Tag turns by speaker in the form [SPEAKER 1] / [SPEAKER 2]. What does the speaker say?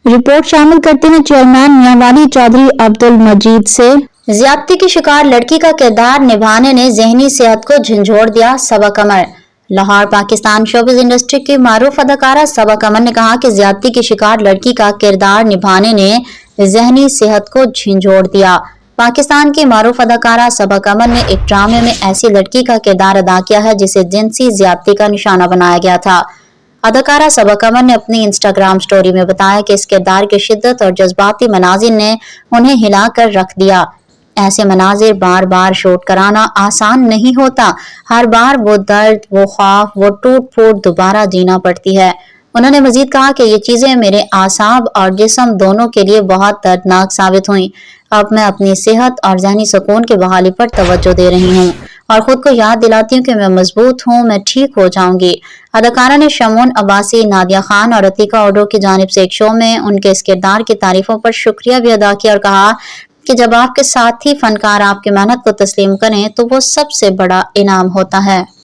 [SPEAKER 1] Report शामिल करते हैं चेयरमैन मियांवाली चौधरी अब्दुल मजीद से।
[SPEAKER 2] ज्यादती की शिकार लड़की का किरदार निभाने ने जहनी सेहत को झंझोड़ दिया। सबा कमर। लाहौर पाकिस्तान शोबिज़ इंडस्ट्री की मारूफ अदाकारा सबा कमर ने कहा कि ज्यादती की शिकार लड़की का किरदार निभाने ने जहनी सेहत को झंझोड़ दिया। पाकिस्तान की मारूफ अदाकारा सबा कमर ने एक ड्रामे में ऐसी लड़की का किरदार अदा किया है जिसे जिनसी ज्यादती का निशाना बनाया गया था। अदाकारा सबा कमर ने अपनी इंस्टाग्राम स्टोरी में बताया कि इस किरदार की शिद्दत और जज्बाती मनाजिर ने उन्हें हिला कर रख दिया। ऐसे मनाजिर बार बार शूट कराना आसान नहीं होता। हर बार वो दर्द, वो खौफ, वो टूट फूट दोबारा जीना पड़ती है। उन्होंने मजीद कहा कि ये चीजें मेरे आसाब और जिस्म दोनों के लिए बहुत दर्दनाक साबित हुई। अब मैं अपनी सेहत और जहनी सुकून की बहाली पर तवज्जो दे रही हूँ और खुद को याद दिलाती हूँ कि मैं मजबूत हूँ, मैं ठीक हो जाऊंगी। अदाकारा ने शमून अब्बासी, नादिया खान और अतीका ओडो की जानिब से एक शो में उनके इस किरदार की तारीफों पर शुक्रिया भी अदा किया और कहा कि जब आपके साथी फनकार आपकी मेहनत को तस्लीम करें तो वो सबसे बड़ा इनाम होता है।